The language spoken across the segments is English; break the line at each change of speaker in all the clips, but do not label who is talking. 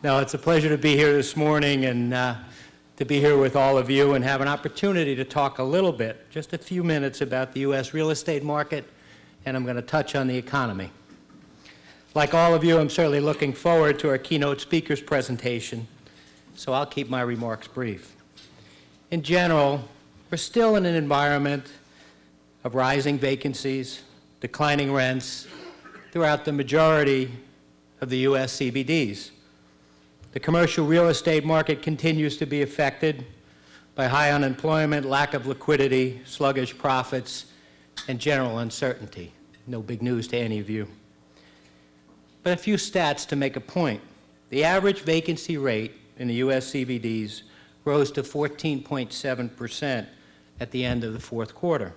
No, it's a pleasure to be here this morning and to be here with all of you and have an opportunity to talk a little bit, just a few minutes, about the U.S. real estate market, and I'm going to touch on the economy. Like all of you, I'm certainly looking forward to our keynote speaker's presentation, so I'll keep my remarks brief. In general, we're still in an environment of rising vacancies, declining rents throughout the majority of the U.S. CBDs. The commercial real estate market continues to be affected by high unemployment, lack of liquidity, sluggish profits, and general uncertainty. No big news to any of you. But a few stats to make a point. The average vacancy rate in the U.S. CBDs rose to 14.7% at the end of the fourth quarter.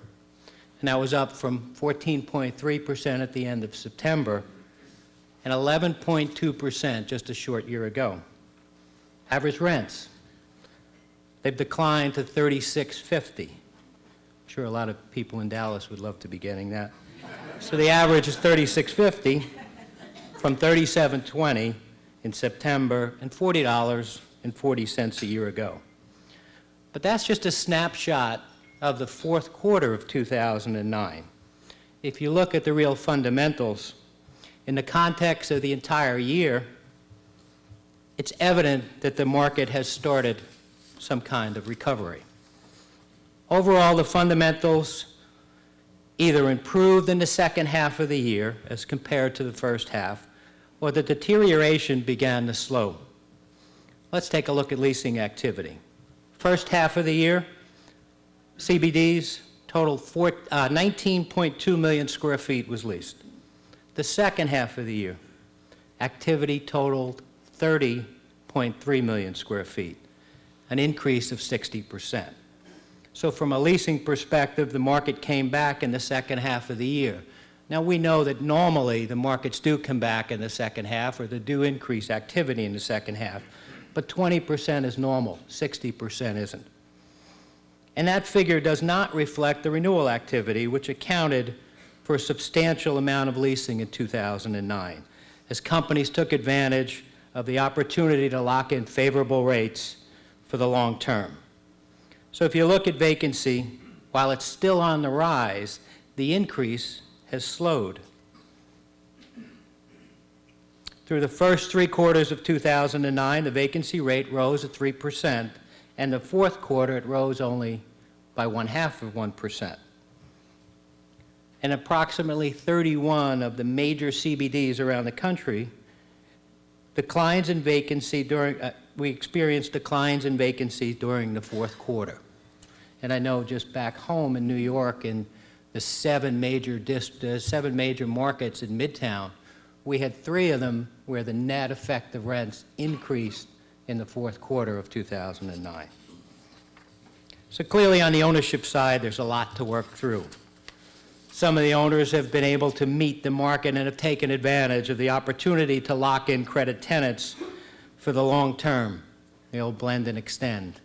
And that was up from 14.3% at the end of September and 11.2% just a short year ago. Average rents, they've declined to $36.50. I'm sure a lot of people in Dallas would love to be getting that. So the average is $36.50 from $37.20 in September and $40.40 a year ago. But that's just a snapshot of the fourth quarter of 2009. If you look at the real fundamentals, in the context of the entire year, it's evident that the market has started some kind of recovery. Overall, the fundamentals either improved in the second half of the year as compared to the first half, or the deterioration began to slow. Let's take a look at leasing activity. First half of the year, CBDs totaled 19.2 million square feet was leased. The second half of the year, activity totaled 30.3 million square feet, an increase of 60%. So from a leasing perspective, the market came back in the second half of the year. Now we know that normally the markets do come back in the second half, or they do increase activity in the second half, but 20% is normal, 60% isn't. And that figure does not reflect the renewal activity, which accounted for a substantial amount of leasing in 2009, as companies took advantage of the opportunity to lock in favorable rates for the long term. So if you look at vacancy, while it's still on the rise, the increase has slowed. Through the first 3 quarters of 2009, the vacancy rate rose at 3%, and the fourth quarter it rose only by 0.5%. And approximately 31 of the major CBDs around the country, declines in vacancy we experienced declines in vacancy during the fourth quarter. And I know just back home in New York, in the 7 major markets in Midtown, we had 3 of them where the net effective rents increased in the fourth quarter of 2009. So clearly on the ownership side, there's a lot to work through. Some of the owners have been able to meet the market and have taken advantage of the opportunity to lock in credit tenants for the long term, the old blend and extend.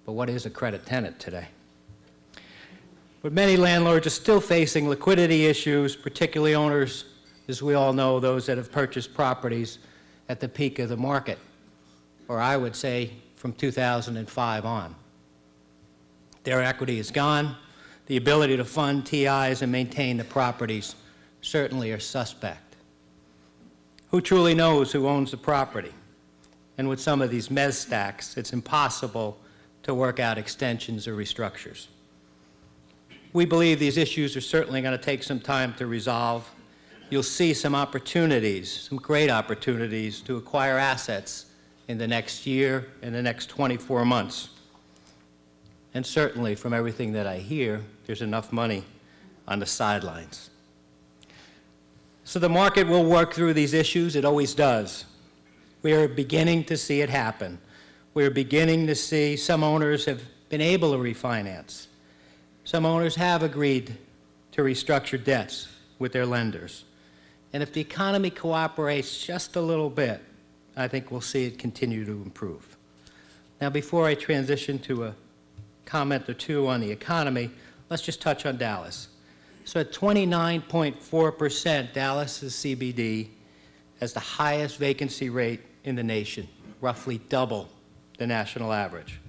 But what is a credit tenant today? But many landlords are still facing liquidity issues, particularly owners, as we all know, those that have purchased properties at the peak of the market, or I would say from 2005 on. Their equity is gone. The ability to fund TIs and maintain the properties certainly are suspect. Who truly knows who owns the property? And with some of these mezz stacks, it's impossible to work out extensions or restructures. We believe these issues are certainly going to take some time to resolve. You'll see some opportunities, some great opportunities to acquire assets in the next year, in the next 24 months. And certainly, from everything that I hear, there's enough money on the sidelines. So the market will work through these issues. It always does. We are beginning to see it happen. We're beginning to see some owners have been able to refinance. Some owners have agreed to restructure debts with their lenders. And if the economy cooperates just a little bit, I think we'll see it continue to improve. Now, before I transition to a comment or two on the economy, let's just touch on Dallas. So at 29.4%, Dallas's CBD has the highest vacancy rate in the nation, roughly double the national average.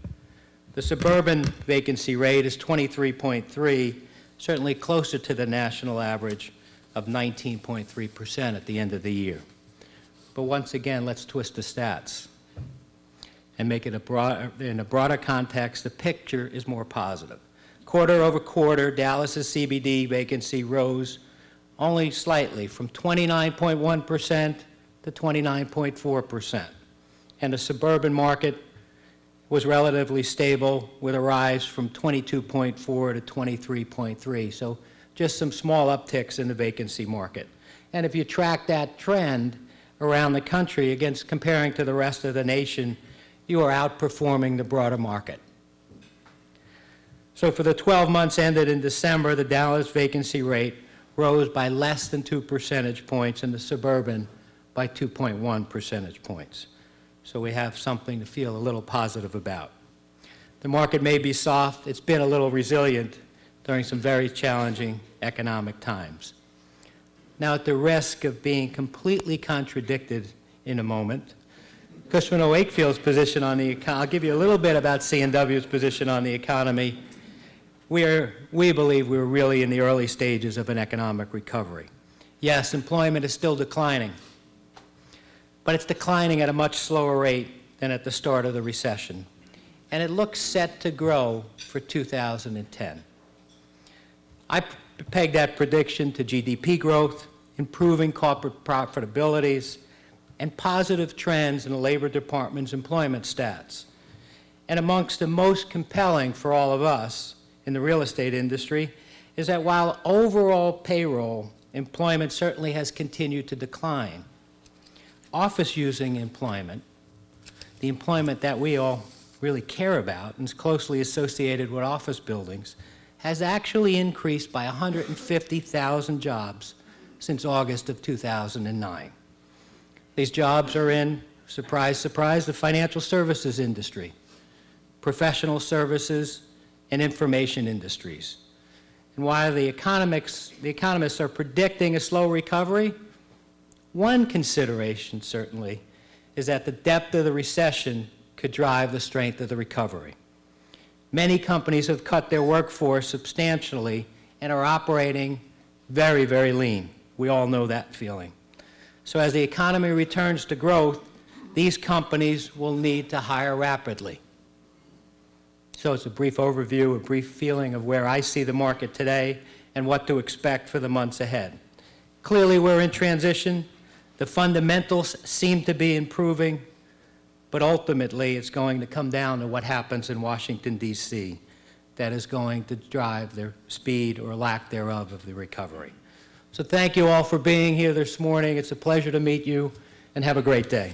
The suburban vacancy rate is 23.3, certainly closer to the national average of 19.3% at the end of the year. But once again, let's twist the stats and make it in a broader context. The picture is more positive. Quarter over quarter, Dallas's CBD vacancy rose only slightly from 29.1% to 29.4%. And the suburban market was relatively stable with a rise from 22.4 to 23.3. So just some small upticks in the vacancy market. And if you track that trend around the country against comparing to the rest of the nation, you are outperforming the broader market. So for the 12 months ended in December, the Dallas vacancy rate rose by less than 2 percentage points and the suburban by 2.1 percentage points. So we have something to feel a little positive about. The market may be soft. It's been a little resilient during some very challenging economic times. Now, at the risk of being completely contradicted in a moment, Cushman Wakefield's position on the economy, I'll give you a little bit about C&W's position on the economy. We believe we're really in the early stages of an economic recovery. Yes, employment is still declining, but it's declining at a much slower rate than at the start of the recession. And it looks set to grow for 2010. I pegged that prediction to GDP growth, improving corporate profitabilities, and positive trends in the Labor Department's employment stats. And amongst the most compelling for all of us in the real estate industry is that while overall payroll employment certainly has continued to decline, office-using employment, the employment that we all really care about and is closely associated with office buildings, has actually increased by 150,000 jobs since August of 2009. These jobs are in, surprise, surprise, the financial services industry, professional services, and information industries. And while the economists are predicting a slow recovery, one consideration certainly is that the depth of the recession could drive the strength of the recovery. Many companies have cut their workforce substantially and are operating very, very lean. We all know that feeling. So as the economy returns to growth, these companies will need to hire rapidly. So it's a brief overview, a brief feeling of where I see the market today and what to expect for the months ahead. Clearly, we're in transition. The fundamentals seem to be improving, but ultimately it's going to come down to what happens in Washington, D.C. that is going to drive the speed or lack thereof of the recovery. So thank you all for being here this morning. It's a pleasure to meet you, and have a great day.